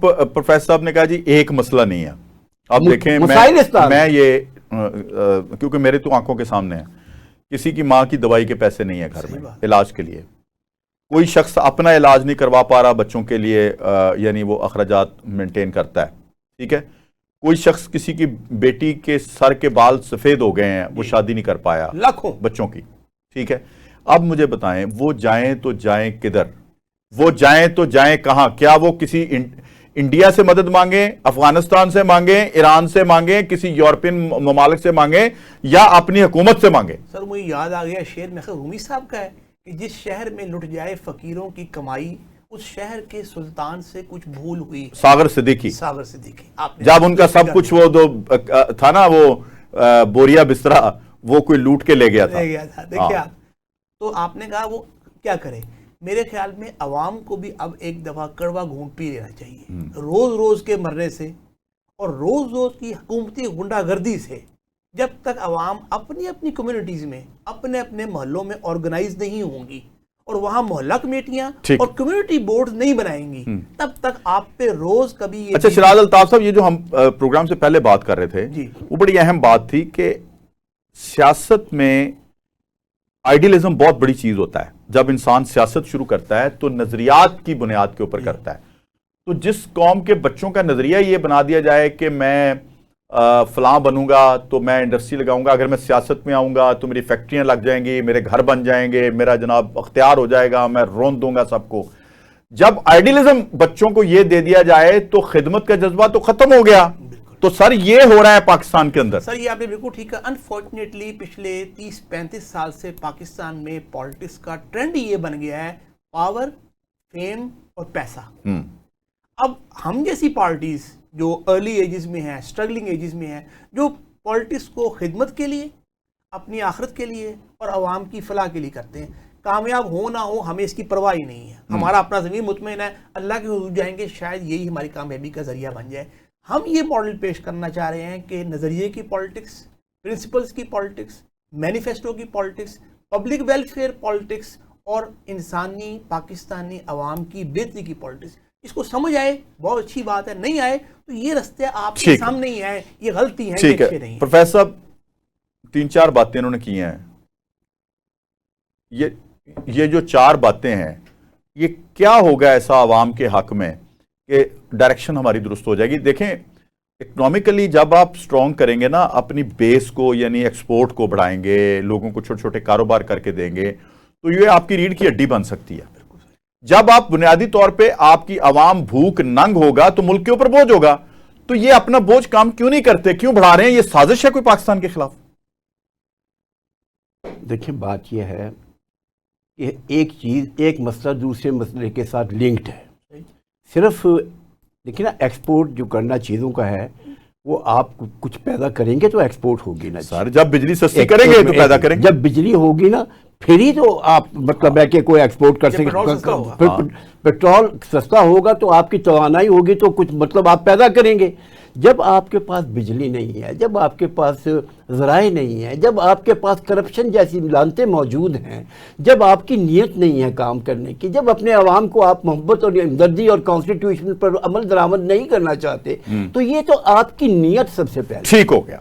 Professor साहब ने कहा जी एक मसला नहीं है। अब देखें मैं ये क्योंकि मेरे तो आंखों के सामने है, किसी की माँ की दवाई के पैसे नहीं है घर में इलाज के लिए, कोई शख्स अपना इलाज नहीं करवा पा रहा बच्चों के लिए, यानी वो अखराजात मेंटेन करता है, ठीक है। कोई शख्स किसी की बेटी के सर के बाल सफेद हो गए हैं, वो शादी नहीं कर पाया लाखों बच्चों की, ठीक है। अब मुझे बताएं वो जाएं तो जाएं किधर, वो जाएं तो जाएं कहां? क्या वो किसी इंडिया से मदद मांगे, अफगानिस्तान से मांगे, ईरान से मांगे, किसी यूरोपियन ममालिक से मांगे, या अपनी हुकूमत से मांगे? सर मुझे याद आ गया शेर नखर रूमी साहब का है कि जिस शहर में लुट जाए फकीरों की कमाई, उस शहर के सुल्तान से कुछ भूल हुई। सागर सिद्दीकी जब उनका सब कुछ वो दो था ना, वो बोरिया बिस्तरा वो कोई लूट के ले गया था। देखिए आप, तो आपने कहा वो क्या करे। मेरे ख्याल में अवाम को भी अब एक दफा कड़वा घूंट पी लेना चाहिए। रोज रोज के मरने से और रोज रोज की हुकूमती गुंडागर्दी से जब तक अवाम अपनी अपनी कम्युनिटीज में अपने अपने मोहल्लों में ऑर्गेनाइज नहीं होंगी और वहां मोहल्ला कमेटियां और कम्युनिटी बोर्ड नहीं बनाएंगी, तब तक आप पे रोज कभी ये अच्छा सिराज अल्ताफ साहब, ये जो हम प्रोग्राम से पहले बात कर रहे थे वो बड़ी अहम बात थी कि सियासत में आइडियलिज्म बहुत बड़ी चीज होता है। जब इंसान सियासत शुरू करता है तो नजरियात की बुनियाद के ऊपर करता है। तो जिस कौम के बच्चों का नजरिया ये बना दिया जाए कि मैं फलां बनूंगा तो मैं इंडस्ट्री लगाऊंगा, अगर मैं सियासत में आऊंगा तो मेरी फैक्ट्रियां लग जाएंगी, मेरे घर बन जाएंगे, मेरा जनाब अख्तियार हो जाएगा, मैं रोन दूंगा सबको। जब आइडियलिज्म बच्चों को ये दे दिया जाए तो खिदमत का जज्बा तो खत्म हो गया। तो सर ये हो रहा है पाकिस्तान के अंदर। सर ये आपने बिल्कुल ठीक है। अनफॉर्चुनेटली पिछले 30-35 साल से पाकिस्तान में पॉलिटिक्स का ट्रेंड ये बन गया है पावर, फेम और पैसा। अब हम जैसी पार्टीज जो अर्ली एजेस में है, स्ट्रगलिंग एजेस में है, जो पॉलिटिक्स को खिदमत के लिए, अपनी आखिरत के लिए और आवाम की फलाह के लिए करते हैं, कामयाब हो ना हो हमें इसकी परवाह ही नहीं है। हमारा अपना ज़मीन मुतमईन है, अल्लाह के हुजूर जाएंगे, शायद यही हमारी कामयाबी का जरिया बन जाए। हम ये मॉडल पेश करना चाह रहे हैं कि नज़रिए की पॉलिटिक्स, प्रिंसिपल्स की पॉलिटिक्स, मैनिफेस्टो की पॉलिटिक्स, पब्लिक वेलफेयर पॉलिटिक्स और इंसानी पाकिस्तानी अवाम की बेहतरी की पॉलिटिक्स, इसको समझ आए बहुत अच्छी बात है, नहीं आए तो ये रास्ते आपके सामने ही आए, ये गलती है, ये अच्छे नहीं है। प्रोफेसर साहब 3-4 बातें उन्होंने की हैं, ये जो 4 बातें हैं ये क्या होगा ऐसा अवाम के हक में कि डायरेक्शन हमारी दुरुस्त हो जाएगी? देखें इकोनॉमिकली जब आप स्ट्रॉन्ग करेंगे ना, अपनी बेस को यानी एक्सपोर्ट को बढ़ाएंगे, लोगों को छोटे छोटे कारोबार करके देंगे, तो ये आपकी रीढ़ की हड्डी बन सकती है। जब आप बुनियादी तौर पे आपकी अवाम भूख नंग होगा तो मुल्क के ऊपर बोझ होगा। तो ये अपना बोझ काम क्यों नहीं करते, क्यों बढ़ा रहे हैं? ये साजिश है कोई पाकिस्तान के खिलाफ? देखिए बात यह है कि एक चीज, एक मसला दूसरे मसले के साथ लिंक्ड है। सिर्फ देखिए ना, एक्सपोर्ट जो करना चीज़ों का है वो आप कुछ पैदा करेंगे तो एक्सपोर्ट होगी ना सर। जब बिजली सस्ती करेंगे तो पैदा करेंगे, जब बिजली होगी ना फिर ही तो आप मतलब है कि कोई एक्सपोर्ट कर सकें। पेट्रोल सस्ता होगा तो आपकी तवानाई होगी तो कुछ मतलब आप पैदा करेंगे। जब आपके पास बिजली नहीं है, जब आपके पास ज़राए नहीं है, जब आपके पास करप्शन जैसी लानतें मौजूद हैं, जब आपकी नीयत नहीं है काम करने की, जब अपने अवाम को आप मोहब्बत और हमदर्दी और कॉन्स्टिट्यूशन पर अमल दरामद नहीं करना चाहते, तो ये तो आपकी नीयत सबसे पहले ठीक हो गया।